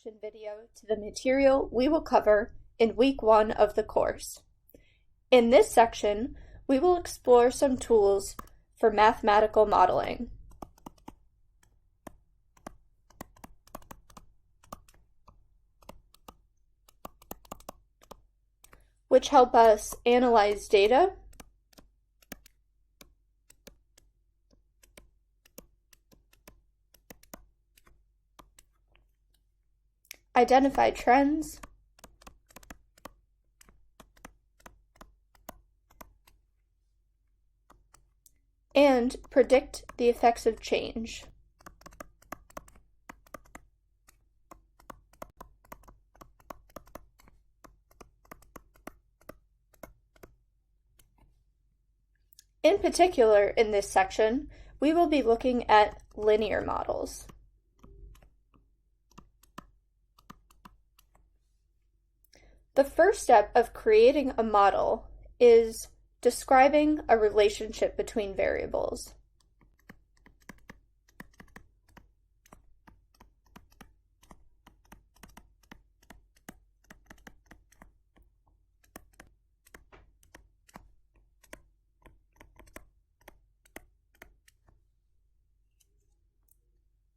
introduction video to the material we will cover in week 1 of the course. In this section, we will explore some tools for mathematical modeling. Which help us analyze data, identify trends, and predict the effects of change. In particular, in this section, we will be looking at linear models. The first step of creating a model is describing a relationship between variables.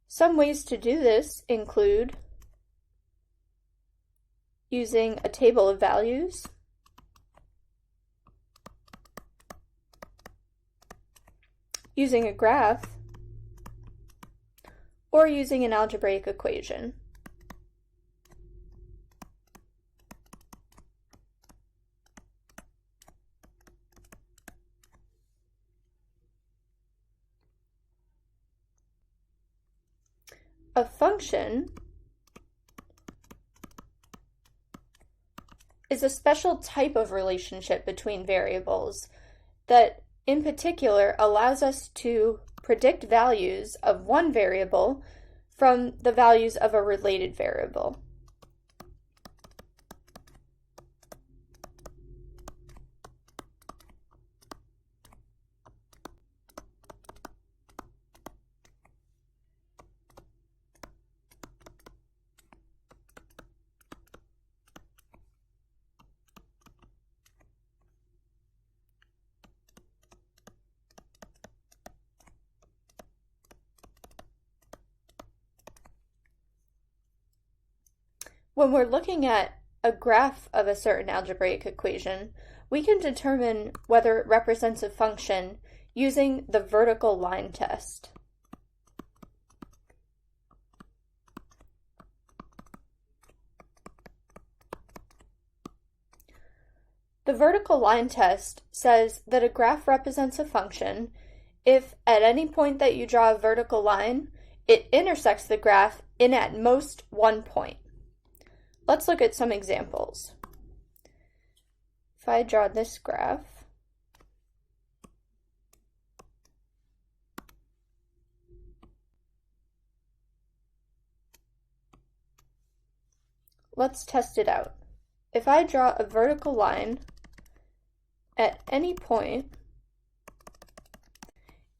Some ways to do this include using a table of values, using a graph, or using an algebraic equation. A function is a special type of relationship between variables that in particular allows us to predict values of one variable from the values of a related variable. When we're looking at a graph of a certain algebraic equation, we can determine whether it represents a function using the vertical line test. The vertical line test says that a graph represents a function if at any point that you draw a vertical line, it intersects the graph in at most one point. Let's look at some examples. If I draw this graph, let's test it out. If I draw a vertical line at any point,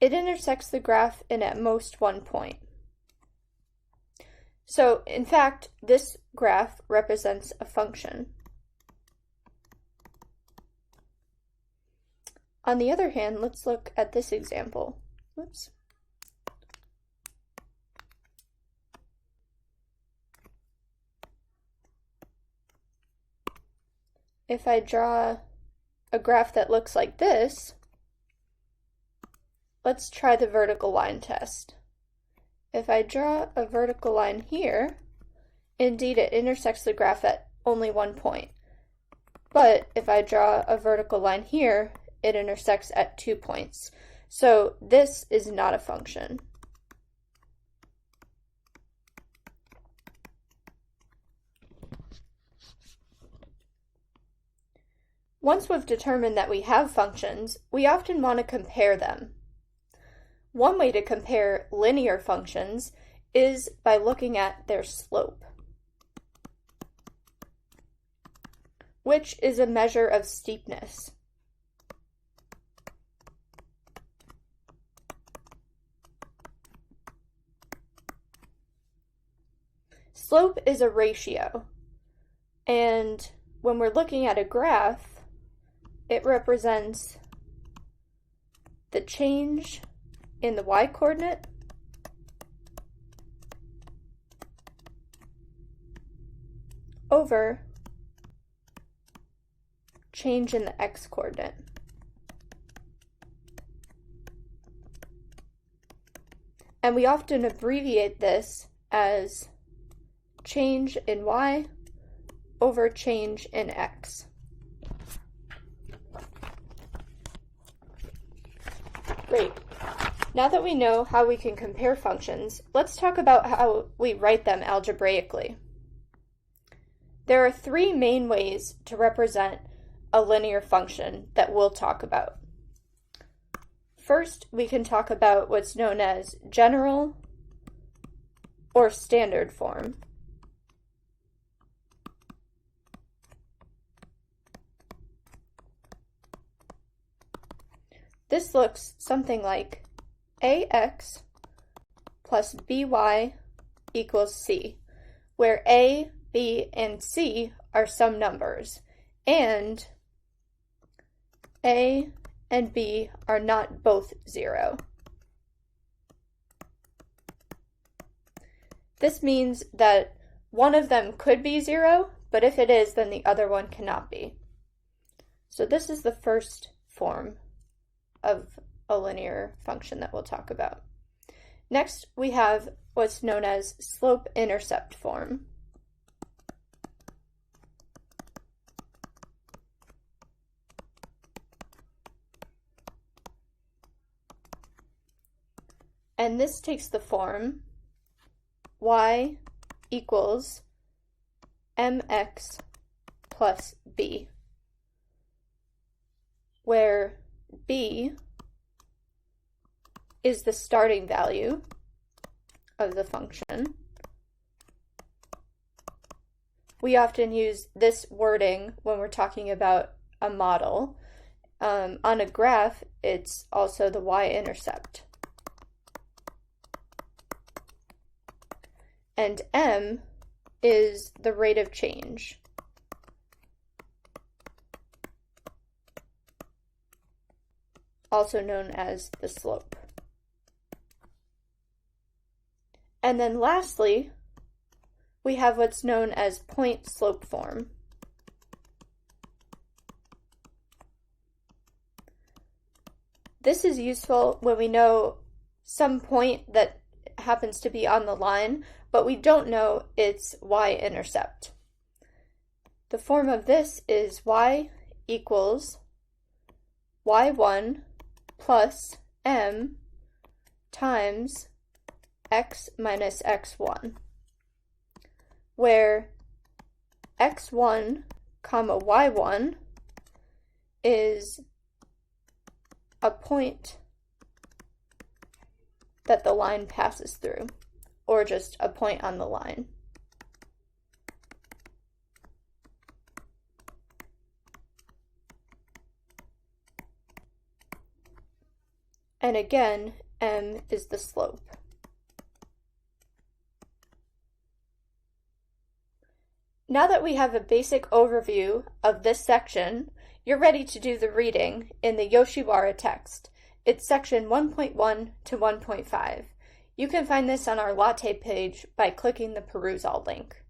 it intersects the graph in at most one point. So, in fact, this graph represents a function. On the other hand, let's look at this example. Whoops. If I draw a graph that looks like this, let's try the vertical line test. If I draw a vertical line here, indeed it intersects the graph at only one point. But if I draw a vertical line here, it intersects at 2 points. So this is not a function. Once we've determined that we have functions, we often want to compare them. One way to compare linear functions is by looking at their slope, which is a measure of steepness. Slope is a ratio, and when we're looking at a graph, it represents the change in the y-coordinate over change in the x-coordinate. And we often abbreviate this as change in y over change in x. Great. Now that we know how we can compare functions, let's talk about how we write them algebraically. There are three main ways to represent a linear function that we'll talk about. First, we can talk about what's known as general or standard form. This looks something like ax plus by equals c, where a, b, and c are some numbers, and a and b are not both 0. This means that one of them could be 0, but if it is, then the other one cannot be. So this is the first form of a linear function that we'll talk about. Next, we have what's known as slope-intercept form. And this takes the form y equals mx plus b, where b is the starting value of the function. We often use this wording when we're talking about a model. On a graph, it's also the y-intercept. And m is the rate of change. Also known as the slope. And then lastly, we have what's known as point-slope form. This is useful when we know some point that happens to be on the line, but we don't know its y-intercept. The form of this is y equals y1 plus m times x minus x1, where x1 comma y1 is a point that the line passes through, or just a point on the line. And again, m is the slope. Now that we have a basic overview of this section, you're ready to do the reading in the Yoshiwara text. It's section 1.1 to 1.5. You can find this on our latte page by clicking the Perusall link.